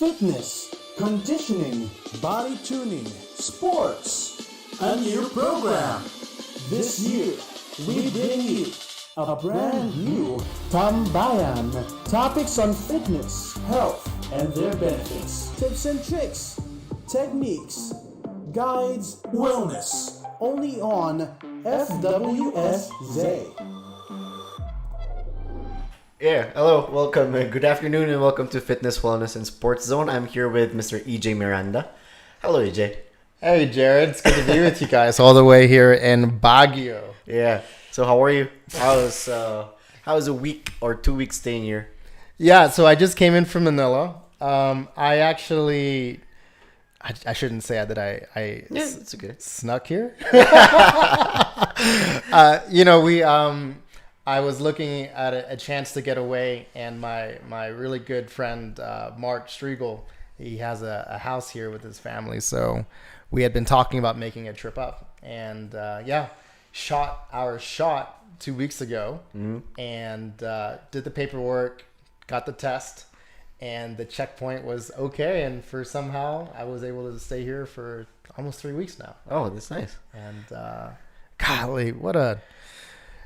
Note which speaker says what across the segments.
Speaker 1: fitness, conditioning, body tuning, sports. A new program. This year, we bring you a brand new Tambayan. Topics on fitness, health, and their benefits. Tips and tricks, techniques, guides, wellness. Only on FWSZ.
Speaker 2: Yeah, hello, welcome, good afternoon, and welcome to Fitness, Wellness, and Sports Zone. I'm here with Mr. EJ Miranda. Hello, EJ.
Speaker 3: Hey, Jared. It's good to be with you guys all the way here in Baguio.
Speaker 2: Yeah. So, how are you? How's a week or 2 weeks staying here?
Speaker 3: Yeah, so I just came in from Manila. I shouldn't say that
Speaker 2: It's okay.
Speaker 3: snuck here. I was looking at a chance to get away, and my really good friend Mark Striegel, he has a house here with his family, so we had been talking about making a trip up, and shot our shot 2 weeks ago, and did the paperwork, got the test, and the checkpoint was okay, and for somehow I was able to stay here for almost 3 weeks now.
Speaker 2: Oh, that's nice.
Speaker 3: And golly,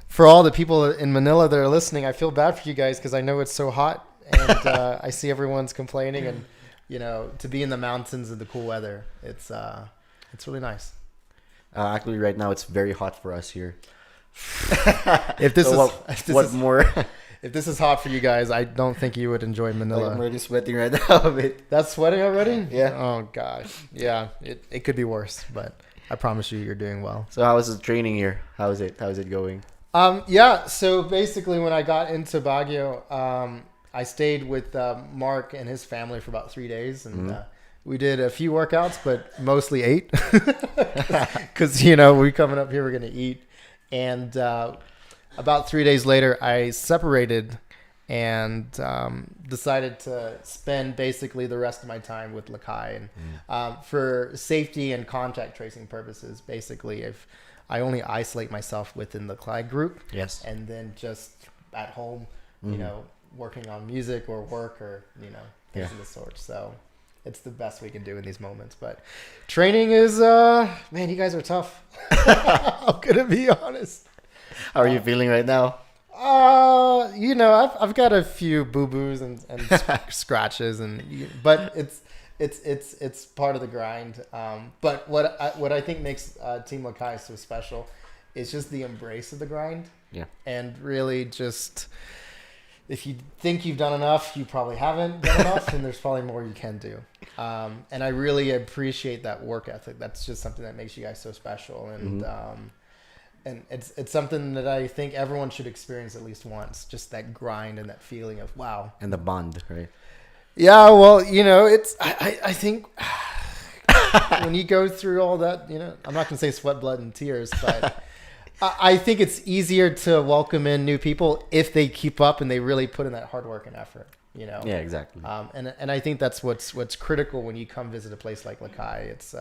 Speaker 3: for all the people in Manila that are listening, I feel bad for you guys because I know it's so hot, and I see everyone's complaining, and to be in the mountains in the cool weather, it's really nice.
Speaker 2: Actually, right now it's very hot for us here.
Speaker 3: If this
Speaker 2: If
Speaker 3: this is hot for you guys, I don't think you would enjoy Manila.
Speaker 2: I'm already sweating right now a bit.
Speaker 3: That's sweating already?
Speaker 2: Yeah.
Speaker 3: Oh gosh. Yeah. It could be worse, but I promise you, you're doing well.
Speaker 2: So, how was the training here? How's it going?
Speaker 3: So basically when I got into Baguio, I stayed with Mark and his family for about 3 days, and we did a few workouts, but mostly ate because we're coming up here, we're gonna eat, and about 3 days later I separated and decided to spend basically the rest of my time with Lakai, and for safety and contact tracing purposes, basically if I only isolate myself within the Clyde group.
Speaker 2: Yes.
Speaker 3: And then just at home, working on music or work or, things of the sort. So it's the best we can do in these moments. But training is, man, you guys are tough. I'm going to be honest.
Speaker 2: How are you feeling right now?
Speaker 3: I've got a few boo-boos and scratches, but it's part of the grind. But what I think makes Team Lakai so special is just the embrace of the grind.
Speaker 2: Yeah. And
Speaker 3: really just, if you think you've done enough, you probably haven't done enough, and there's probably more you can do. And I really appreciate that work ethic. That's just something that makes you guys so special. And it's something that I think everyone should experience at least once. Just that grind and that feeling of wow.
Speaker 2: And the bond, right?
Speaker 3: Yeah, well, it's I think when you go through all that, I'm not gonna say sweat, blood, and tears, but I think it's easier to welcome in new people if they keep up and they really put in that hard work and effort.
Speaker 2: Yeah, exactly.
Speaker 3: And I think that's what's critical when you come visit a place like Lakai. It's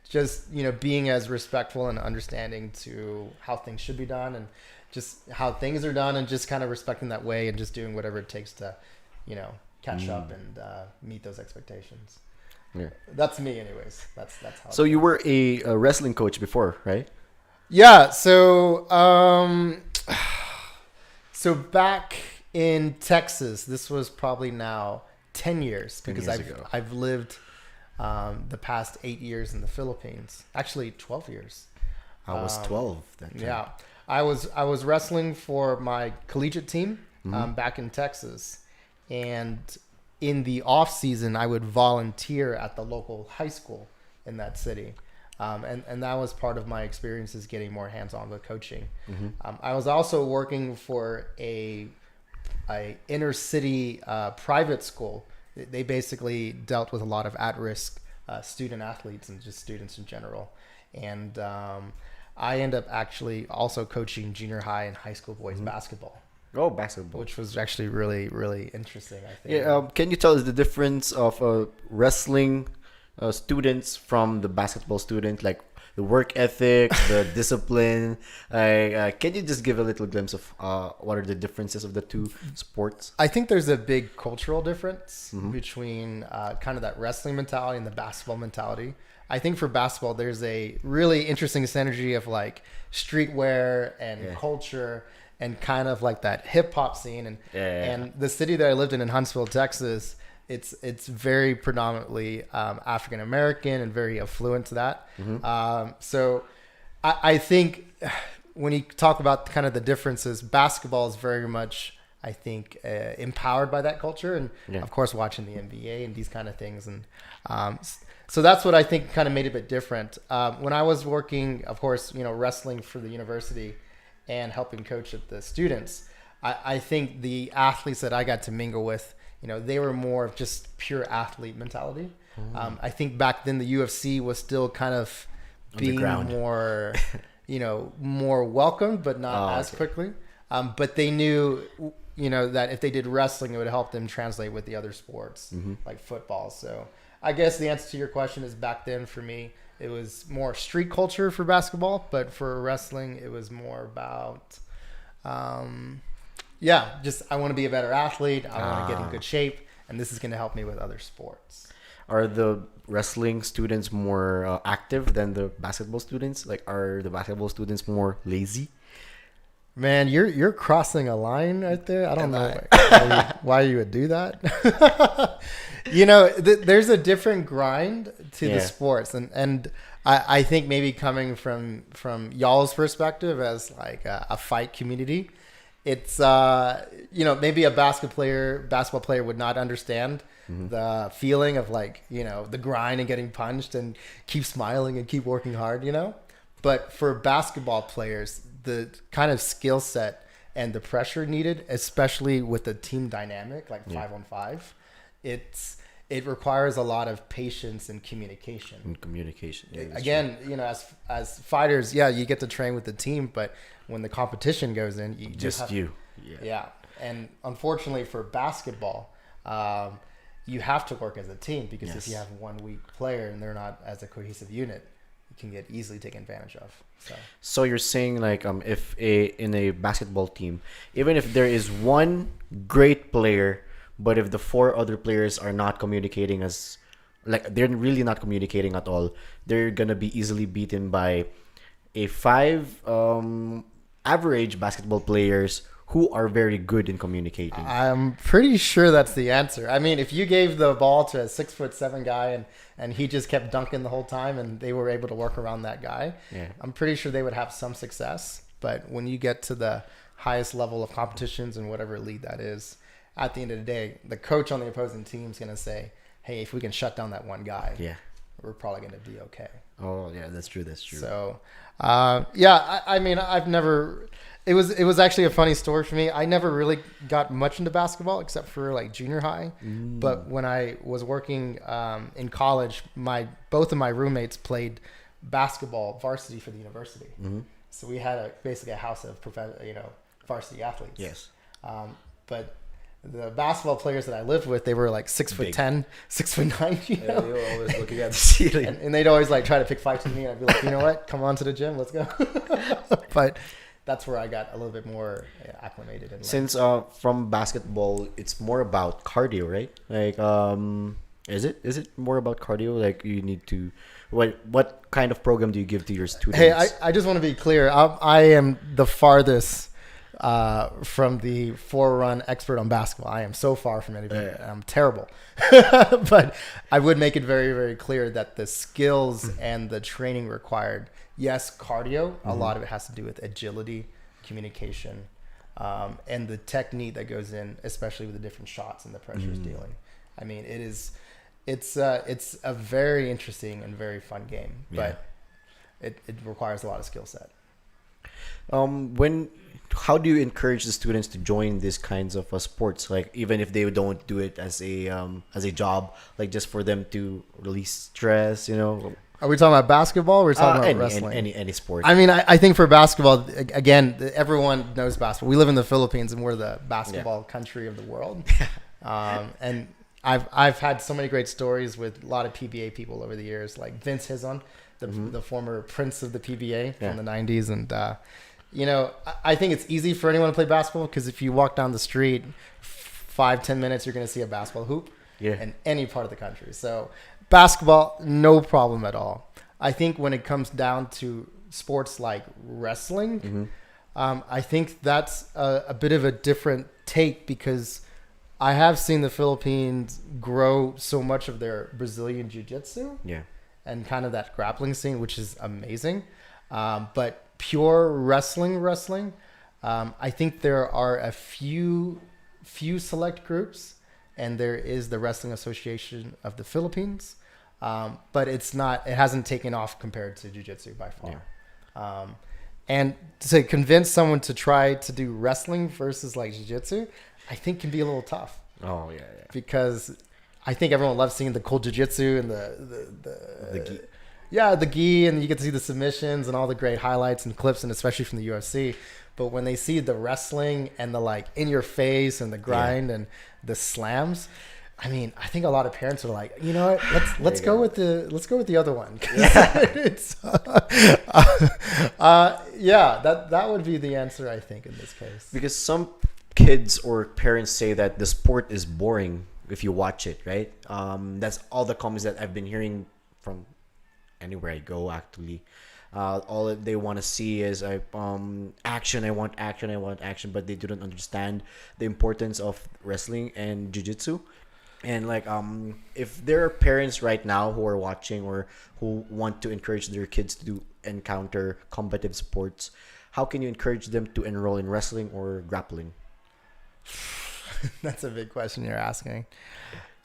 Speaker 3: just being as respectful and understanding to how things should be done and just how things are done, and just kind of respecting that way and just doing whatever it takes to catch up and meet those expectations. Yeah, that's me anyways. That's how.
Speaker 2: So you were a wrestling coach before, right?
Speaker 3: Yeah, so back in Texas, this was probably now 10 years, because I've lived the past 8 years in the Philippines. Actually 12 years.
Speaker 2: I was 12 that time.
Speaker 3: Yeah. I was wrestling for my collegiate team back in Texas. And in the off season, I would volunteer at the local high school in that city. And that was part of my experiences getting more hands-on with coaching. I was also working for a inner city private school. They basically dealt with a lot of at-risk student athletes and just students in general. And I ended up actually also coaching junior high and high school boys basketball.
Speaker 2: Oh, basketball.
Speaker 3: Which was actually really, really interesting, I think.
Speaker 2: Yeah. Can you tell us the difference of wrestling students from the basketball student? Like, the work ethic, the discipline. Can you just give a little glimpse of what are the differences of the two sports?
Speaker 3: I think there's a big cultural difference between kind of that wrestling mentality and the basketball mentality. I think for basketball, there's a really interesting synergy of like streetwear and culture and kind of like that hip hop scene. And the city that I lived in Huntsville, Texas, it's very predominantly African American and very affluent to that. So I think when you talk about kind of the differences, basketball is very much, I think, empowered by that culture, and of course watching the NBA and these kind of things. And so that's what I think kind of made it a bit different. When I was working, of course, wrestling for the university and helping coach the students, I think the athletes that I got to mingle with, they were more of just pure athlete mentality. I think back then the UFC was still kind of being more, more welcomed, but not as quickly. But they knew, that if they did wrestling, it would help them translate with the other sports, like football. So I guess the answer to your question is back then for me, it was more street culture for basketball, but for wrestling, it was more about, just I want to be a better athlete. I want to get in good shape, and this is going to help me with other sports.
Speaker 2: Are the wrestling students more active than the basketball students? Like, are the basketball students more lazy?
Speaker 3: Man, you're crossing a line right there. I don't know why you would do that. There's a different grind to the sports, and I think maybe coming from y'all's perspective as like a fight community, it's maybe a basketball player would not understand the feeling of like the grind and getting punched and keep smiling and keep working hard, but for basketball players, the kind of skill set and the pressure needed, especially with the team dynamic, like 5-on-5, it requires a lot of patience and communication. Again, as fighters, you get to train with the team, but when the competition goes in, and unfortunately for basketball, you have to work as a team, because if you have one weak player and they're not as a cohesive unit, you can get easily taken advantage of.
Speaker 2: So you're saying like if in a basketball team, even if there is one great player, but if the four other players are not communicating they're really not communicating at all, they're gonna be easily beaten by a 5 average basketball players who are very good in communicating.
Speaker 3: I'm pretty sure that's the answer. I mean, if you gave the ball to a 6'7" guy and he just kept dunking the whole time and they were able to work around that guy, I'm pretty sure they would have some success. But when you get to the highest level of competitions and whatever league that is, at the end of the day, the coach on the opposing team is going to say, hey, if we can shut down that one guy, we're probably going to be okay.
Speaker 2: Oh, yeah, that's true.
Speaker 3: So, I mean, I've never... It was actually a funny story for me. I never really got much into basketball except for like junior high. But when I was working in college, both of my roommates played basketball varsity for the university. So we had basically a house of varsity athletes.
Speaker 2: Yes.
Speaker 3: But the basketball players that I lived with, they were like 6'10", 6'9".
Speaker 2: They were always looking at the ceiling,
Speaker 3: and they'd always like try to pick fights with me. And I'd be like, you know what? Come on to the gym, let's go. But that's where I got a little bit more acclimated.
Speaker 2: Since from basketball, it's more about cardio, right? Like, is it more about cardio? Like, you need to, what kind of program do you give to your students?
Speaker 3: Hey, I just want to be clear. I am the farthest from the forerun expert on basketball. I am so far from anybody. I'm terrible. But I would make it very, very clear that the skills and the training required, yes, cardio, a lot of it has to do with agility, communication, and the technique that goes in, especially with the different shots and the pressures dealing. I mean, it's a very interesting and very fun game, but it requires a lot of skill set.
Speaker 2: How do you encourage the students to join these kinds of sports? Like, even if they don't do it as a job, like just for them to release stress,
Speaker 3: Are we talking about basketball or are we talking about wrestling?
Speaker 2: Any sport.
Speaker 3: I mean, I think for basketball, again, everyone knows basketball. We live in the Philippines and we're the basketball country of the world. And I've had so many great stories with a lot of PBA people over the years, like Vince Hizon. the former prince of the PBA from the 90s. And, I think it's easy for anyone to play basketball because if you walk down the street 5-10 minutes, you're going to see a basketball hoop in any part of the country. So basketball, no problem at all. I think when it comes down to sports like wrestling, I think that's a bit of a different take because I have seen the Philippines grow so much of their Brazilian jiu-jitsu and kind of that grappling scene, which is amazing. But pure wrestling, I think there are a few select groups, and there is the Wrestling Association of the Philippines. But it hasn't taken off compared to jiu-jitsu by far. And to convince someone to try to do wrestling versus like jiu-jitsu, I think can be a little tough.
Speaker 2: Oh yeah.
Speaker 3: Because I think everyone loves seeing the cool jiu-jitsu and the
Speaker 2: gi.
Speaker 3: Yeah, the gi, and you get to see the submissions and all the great highlights and clips, and especially from the UFC. But when they see the wrestling and the like in your face and the grind and the slams, I mean, I think a lot of parents are like, you know what? Let's go with the other one. It's, that would be the answer, I think, in this case.
Speaker 2: Because some kids or parents say that the sport is boring if you watch it, right? That's all the comments that I've been hearing from anywhere I go, actually. All that they want to see is action. I want action, but they don't understand the importance of wrestling and jiu-jitsu. And like if there are parents right now who are watching or who want to encourage their kids to encounter competitive sports, how can you encourage them to enroll in wrestling or grappling?
Speaker 3: That's a big question you're asking.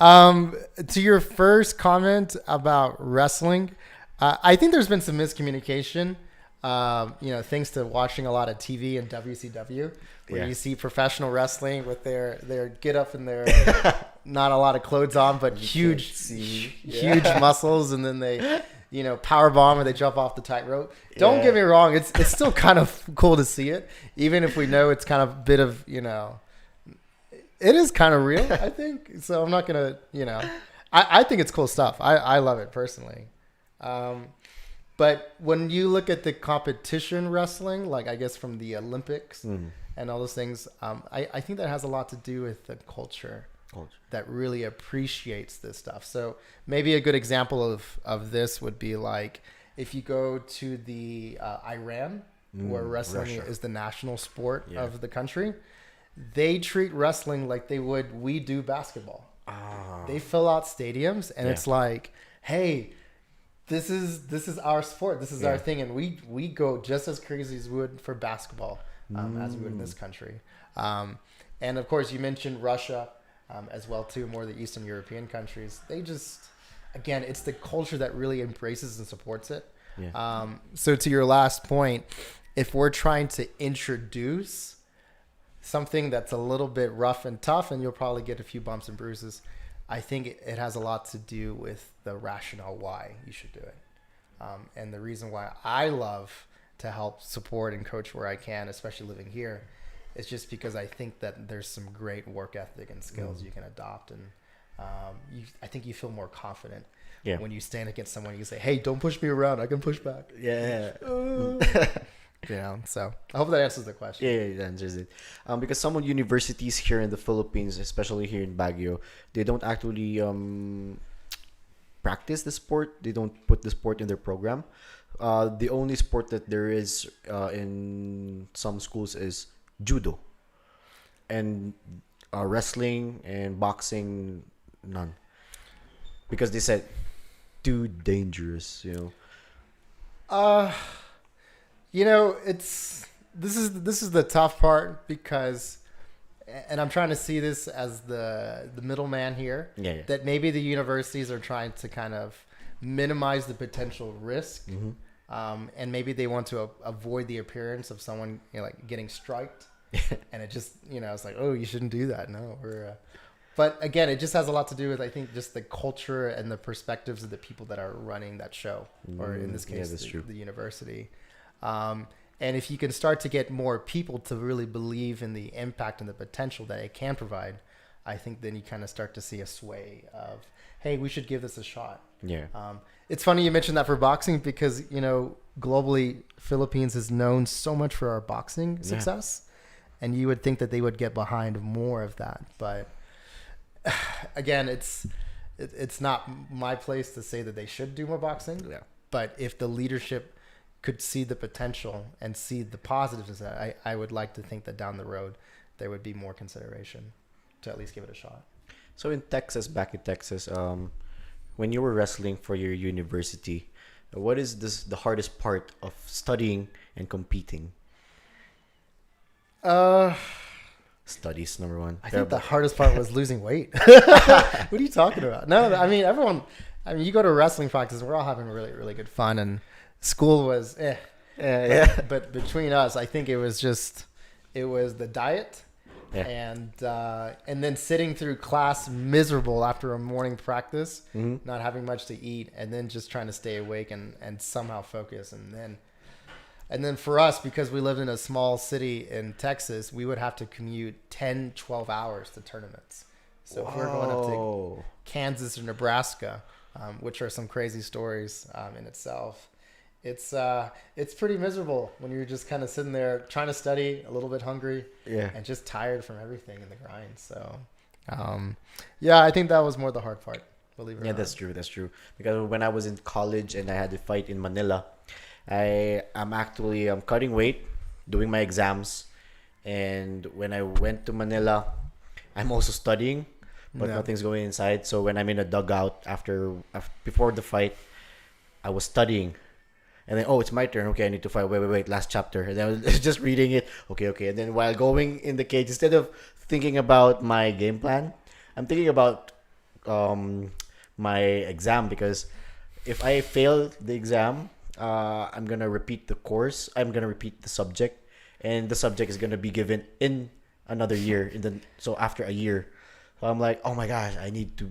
Speaker 3: To your first comment about wrestling, I think there's been some miscommunication. Thanks to watching a lot of TV and WCW, where you see professional wrestling with their get up and their not a lot of clothes on, but huge muscles, and then they power bomb or they jump off the tightrope. Don't get me wrong, it's still kind of cool to see it, even if we know it's kind of a bit of it is kind of real, I think. So I'm not gonna I think it's cool stuff. I love it personally. But when you look at the competition wrestling, like I guess from the Olympics and all those things, I think that has a lot to do with the culture that really appreciates this stuff. So maybe a good example of this would be like if you go to the Iran, where wrestling is the national sport of the country, they treat wrestling like we do basketball. They fill out stadiums, and it's like, hey, this is our sport. This is our thing, and we go just as crazy as we would for basketball as we would in this country. And of course, you mentioned Russia as well too. More of the Eastern European countries. They just, again, it's the culture that really embraces and supports it. Yeah. So to your last point, if we're trying to introduce something that's a little bit rough and tough, and you'll probably get a few bumps and bruises, I think it has a lot to do with the rationale why you should do it. And the reason why I love to help support and coach where I can, especially living here, is just because I think that there's some great work ethic and skills you can adopt. And I think you feel more confident when you stand against someone. You can say, hey, don't push me around. I can push back.
Speaker 2: Yeah.
Speaker 3: So I hope that answers the question.
Speaker 2: Yeah, it answers it. Because some universities here in the Philippines, especially here in Baguio, they don't actually practice the sport. They don't put the sport in their program. The only sport that there is in some schools is judo, and wrestling and boxing, none, because they said too dangerous.
Speaker 3: This is the tough part, because, and I'm trying to see this as the middleman here, that maybe the universities are trying to kind of minimize the potential risk, and maybe they want to avoid the appearance of someone like getting striked, and it just it's like, oh, you shouldn't do that. No, but again, it just has a lot to do with, I think, just the culture and the perspectives of the people that are running that show, or in this case, the university. And if you can start to get more people to really believe in the impact and the potential that it can provide, I think then you kind of start to see a sway of, hey, we should give this a shot.
Speaker 2: Yeah.
Speaker 3: It's funny you mentioned that for boxing because, globally, Philippines is known so much for our boxing success. And you would think that they would get behind more of that. But again, it's not my place to say that they should do more boxing.
Speaker 2: Yeah.
Speaker 3: But if the leadership could see the potential and see the positives of that, I would like to think that down the road there would be more consideration to at least give it a shot.
Speaker 2: So back in Texas, when you were wrestling for your university, what is the hardest part of studying and competing? Studies, number one.
Speaker 3: I think the hardest part was losing weight. What are you talking about? No, I mean, you go to wrestling practice and we're all having really, really good fun, and school was
Speaker 2: Yeah.
Speaker 3: But between us, I think it was the diet.
Speaker 2: Yeah.
Speaker 3: And then sitting through class miserable after a morning practice,
Speaker 2: Mm-hmm.
Speaker 3: not having much to eat, and then just trying to stay awake and somehow focus. And then for us, because we lived in a small city in Texas, we would have to commute 10, 12 hours to tournaments. So if we're going up to Kansas or Nebraska, which are some crazy stories in itself, it's pretty miserable when you're just kind of sitting there trying to study, a little bit hungry, and just tired from everything in the grind. So, I think that was more the hard part. Believe it or not.
Speaker 2: That's true. Because when I was in college and I had to fight in Manila, I'm cutting weight, doing my exams, and when I went to Manila, I'm also studying, but nothing's going inside. So when I'm in a dugout before the fight, I was studying. And then, it's my turn. Okay, I need to fight. Wait, last chapter. And then I was just reading it. Okay. And then while going in the cage, instead of thinking about my game plan, I'm thinking about my exam, because if I fail the exam, I'm going to repeat the course. I'm going to repeat the subject. And the subject is going to be given in another year. So after a year. So I'm like, oh my gosh, I need to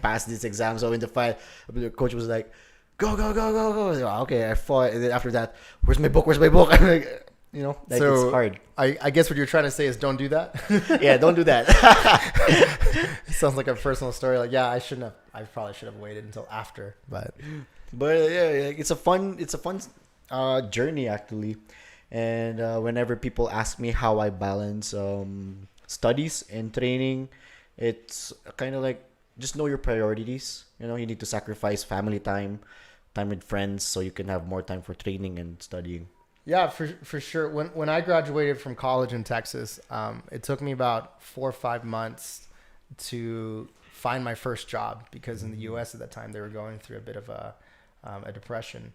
Speaker 2: pass this exam. So in the fight, the coach was like, go. Okay, I fought. And then after that, where's my book? I'm like, so it's hard.
Speaker 3: I guess what you're trying to say is don't do that.
Speaker 2: Yeah, don't do that.
Speaker 3: It sounds like a personal story. Like, I probably should have waited until after, but
Speaker 2: it's a fun journey actually. And whenever people ask me how I balance studies and training, it's kind of like, just know your priorities. You need to sacrifice family time with friends, so you can have more time for training and studying.
Speaker 3: Yeah, for sure. When I graduated from college in Texas, it took me about 4 or 5 months to find my first job, because in the U.S. at that time they were going through a bit of a depression.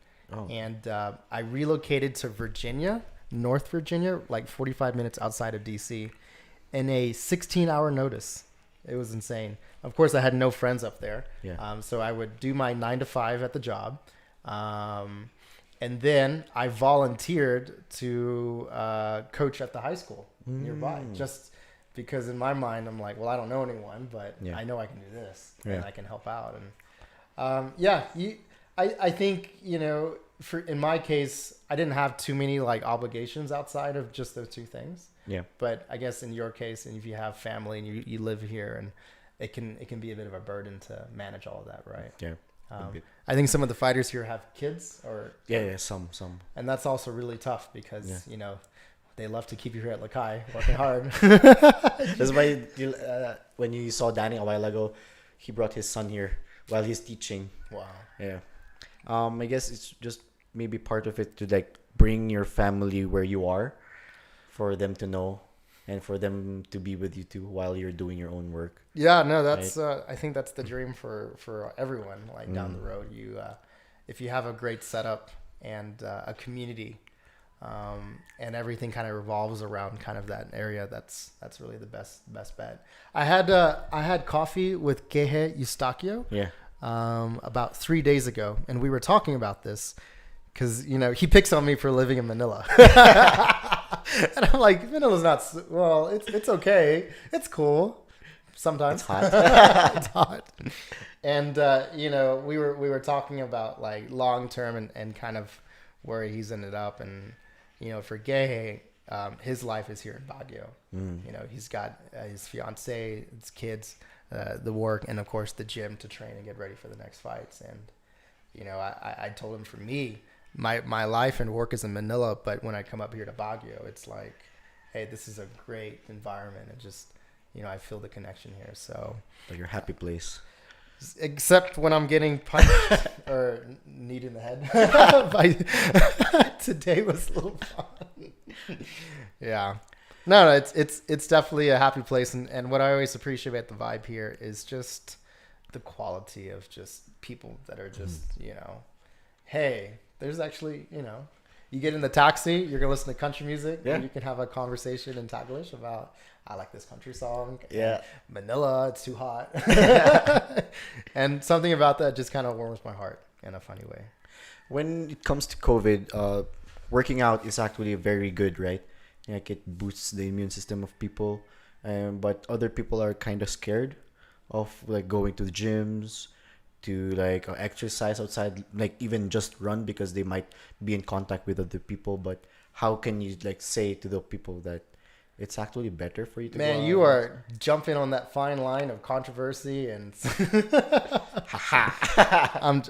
Speaker 3: And I relocated to Virginia, North Virginia, like 45 minutes outside of D.C. in a 16-hour notice. It was insane. Of course, I had no friends up there.
Speaker 2: Yeah.
Speaker 3: So I would do my 9 to 5 at the job. And then I volunteered to coach at the high school nearby, just because in my mind, I'm like, well, I don't know anyone, but I know I can do this and I can help out. And I think, in my case, I didn't have too many obligations outside of just those two things.
Speaker 2: Yeah.
Speaker 3: But I guess in your case, and if you have family and you live here, and it can be a bit of a burden to manage all of that, right?
Speaker 2: Yeah.
Speaker 3: I think some of the fighters here have kids, or
Speaker 2: some,
Speaker 3: and that's also really tough because they love to keep you here at Lakai working hard.
Speaker 2: That's why when you saw Danny a while ago, he brought his son here while he's teaching.
Speaker 3: Wow.
Speaker 2: Yeah. I guess it's just maybe part of it to bring your family where you are, for them to know and for them to be with you too while you're doing your own work.
Speaker 3: Yeah, no, that's I think that's the dream for everyone. Down the road, if you have a great setup and a community, and everything kind of revolves around kind of that area, that's really the best bet. I had coffee with Gehe Eustaquio.
Speaker 2: Yeah.
Speaker 3: About 3 days ago, and we were talking about this because he picks on me for living in Manila. And I'm like, Manila's not it's okay, it's cool sometimes.
Speaker 2: It's hot.
Speaker 3: It's hot. And we were talking about long term and kind of where he's ended up, and for Gehe, his life is here in Baguio. You know, he's got his fiance, his kids, the work, and of course the gym to train and get ready for the next fights. And you know, I told him, for me, my life and work is in Manila, but when I come up here to Baguio, it's like, hey, this is a great environment. It just, you know, I feel the connection here. So
Speaker 2: Like your happy place.
Speaker 3: except when I'm getting punched or kneed in the head. Today was a little fun. Yeah. No, it's definitely a happy place. And what I always appreciate about the vibe here is just the quality of just people that are just, you know, hey, there's actually, you know, you get in the taxi, you're going to listen to country music, and you can have a conversation in Taglish about, I like this country song.
Speaker 2: Yeah.
Speaker 3: Manila, it's too hot. And something about that just kind of warms my heart in a funny way.
Speaker 2: When it comes to COVID, working out is actually very good, right? Like it boosts the immune system of people, but other people are kind of scared of like going to the gyms, to like exercise outside, like even just run because they might be in contact with other people. But how can you like say to the people that it's actually better for you to
Speaker 3: Man,
Speaker 2: go
Speaker 3: you
Speaker 2: out?
Speaker 3: are jumping on that fine line of controversy and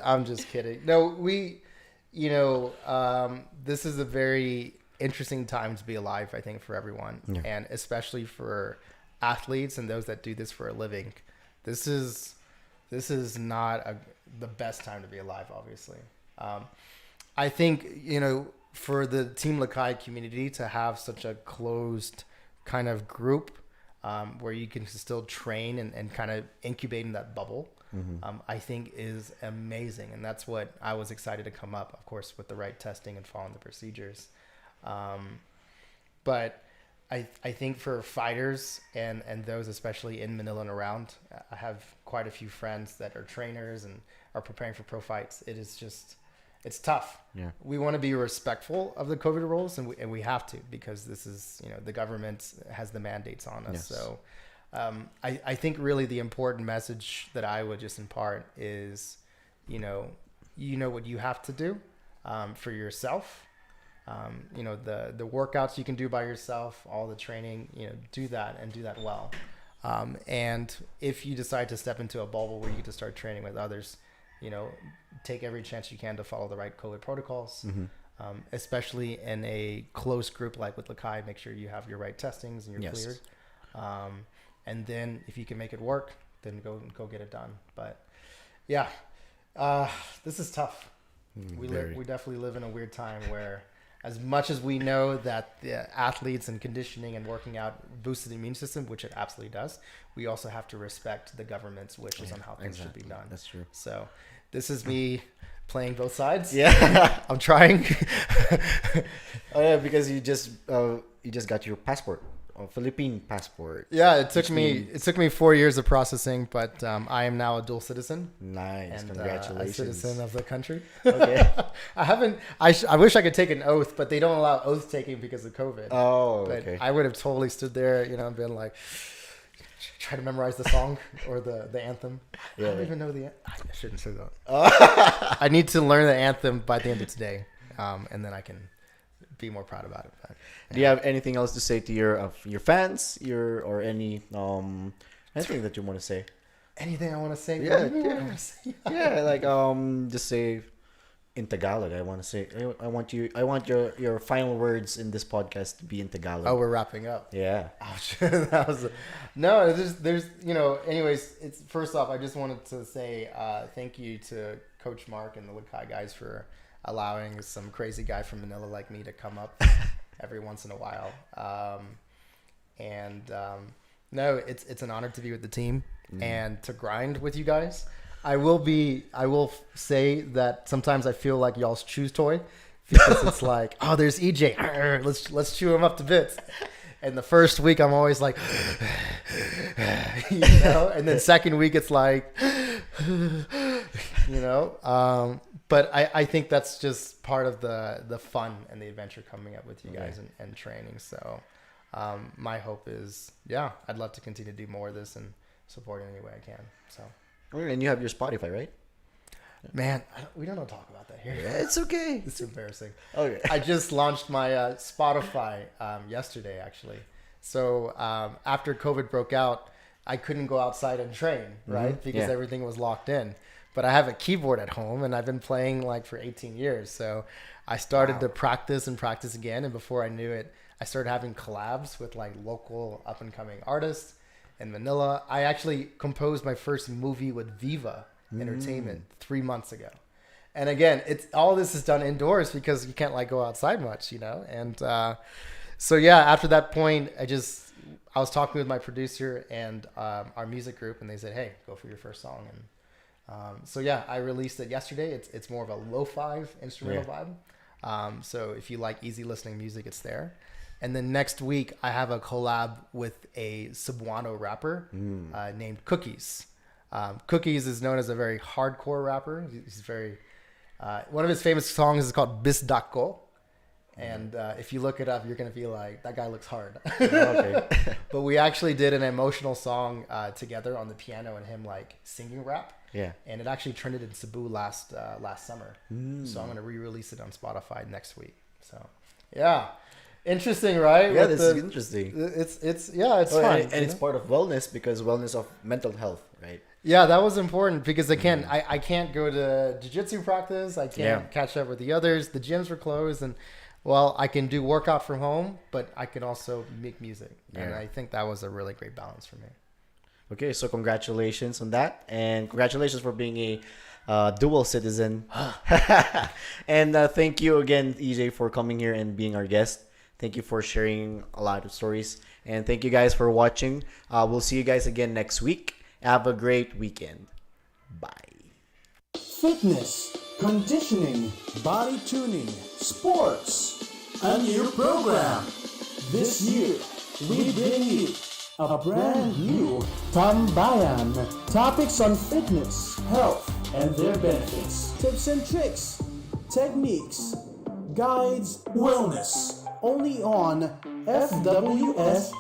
Speaker 3: I'm just kidding. No, you know, this is a very interesting time to be alive, I think, for everyone.
Speaker 2: Yeah.
Speaker 3: And especially for athletes and those that do this for a living. This is not the best time to be alive, obviously. I think, you know, for the Team Lakai community to have such a closed kind of group where you can still train and kind of incubate in that bubble, I think is amazing. And that's what I was excited to come up, of course, with the right testing and following the procedures. But I think for fighters and those especially in Manila and around, I have quite a few friends that are trainers and are preparing for pro fights. It is just, it's tough.
Speaker 2: Yeah.
Speaker 3: We want to be respectful of the COVID rules, and we have to, because this is, you know, the government has the mandates on us.
Speaker 2: Yes.
Speaker 3: So I think really the important message that I would just impart is, you know what you have to do for yourself. You know, the workouts you can do by yourself, all the training, you know, do that and do that well. And if you decide to step into a bubble where you get to start training with others, you know, take every chance you can to follow the right COVID protocols, especially in a close group like with Lakai. Make sure you have your right testings and you're cleared. And then if you can make it work, then go get it done. But yeah, this is tough. We definitely live in a weird time where, as much as we know that the athletes and conditioning and working out boosts the immune system, which it absolutely does, we also have to respect the government's wishes on how things should be done.
Speaker 2: That's true.
Speaker 3: So this is me playing both sides.
Speaker 2: Yeah.
Speaker 3: I'm trying.
Speaker 2: Oh yeah, because you just got your passport, Philippine passport.
Speaker 3: Yeah, it took me 4 years of processing, but I am now a dual citizen.
Speaker 2: Nice,
Speaker 3: And
Speaker 2: congratulations.
Speaker 3: a citizen of the country.
Speaker 2: Okay.
Speaker 3: I wish I could take an oath, but they don't allow oath taking because of COVID.
Speaker 2: Oh,
Speaker 3: But
Speaker 2: okay.
Speaker 3: I would have totally stood there, you know, and been like, try to memorize the song or the anthem.
Speaker 2: Yeah.
Speaker 3: I don't even know I shouldn't say that. I need to learn the anthem by the end of today, and then I can be more proud about it. But,
Speaker 2: Do you have anything else to say to your fans, or any anything that you want to say?
Speaker 3: anything I want to say?
Speaker 2: Yeah,
Speaker 3: What do you
Speaker 2: yeah.
Speaker 3: want to say?
Speaker 2: Yeah, like just say in Tagalog. I want to say I want your final words in this podcast to be in Tagalog.
Speaker 3: Oh, we're wrapping up.
Speaker 2: Yeah.
Speaker 3: Ouch. That was no. There's you know. Anyways, it's first off. I just wanted to say thank you to Coach Mark and the Lakai guys for allowing some crazy guy from Manila like me to come up every once in a while. No, it's an honor to be with the team and to grind with you guys. I will say that sometimes I feel like y'all's choose toy, because it's like, oh, there's EJ. Arr, let's chew him up to bits. And the first week I'm always like, you know, and then second week it's like, you know. But I think that's just part of the fun and the adventure coming up with you guys and training. So my hope is, yeah, I'd love to continue to do more of this and support in any way I can. So.
Speaker 2: And you have your Spotify, right?
Speaker 3: Man, we don't talk about that here.
Speaker 2: Yeah, it's okay.
Speaker 3: It's embarrassing.
Speaker 2: Okay.
Speaker 3: I just launched my Spotify yesterday, actually. So after COVID broke out, I couldn't go outside and train, right? Because everything was locked in. But I have a keyboard at home, and I've been playing like for 18 years. So I started to practice and practice again. And before I knew it, I started having collabs with like local up-and-coming artists in Manila. I actually composed my first movie with Viva Entertainment 3 months ago. And again, it's all this is done indoors because you can't like go outside much, you know? And so yeah, after that point, I was talking with my producer and our music group, and they said, hey, go for your first song. And so yeah, I released it yesterday. It's more of a lo-fi instrumental vibe. So if you like easy listening music, it's there. And then next week, I have a collab with a Cebuano rapper named Cookies. Cookies is known as a very hardcore rapper. He's very one of his famous songs is called Bis Dako. And if you look it up, you're going to feel like that guy looks hard.
Speaker 2: Okay.
Speaker 3: But we actually did an emotional song together on the piano and him like singing rap.
Speaker 2: Yeah.
Speaker 3: And it actually trended in Cebu last summer. So I'm going to re-release it on Spotify next week. So yeah, interesting, right?
Speaker 2: Yeah, this is interesting.
Speaker 3: It's fun.
Speaker 2: And it's part of wellness because wellness of mental health, right?
Speaker 3: Yeah, that was important because again, I can't go to jiu-jitsu practice. I can't catch up with the others. The gyms were closed, and well, I can do workout from home, but I can also make music. And I think that was a really great balance for me.
Speaker 2: Okay, so congratulations on that, and congratulations for being a dual citizen. And thank you again, EJ, for coming here and being our guest. Thank you for sharing a lot of stories, and thank you guys for watching. We'll see you guys again next week. Have a great weekend. Bye.
Speaker 1: Fitness, conditioning, body tuning, sports, a new program. This year, we bring you a brand new Tambayan. Topics on fitness, health, and their benefits. Tips and tricks, techniques, guides, wellness. Only on FWSZ.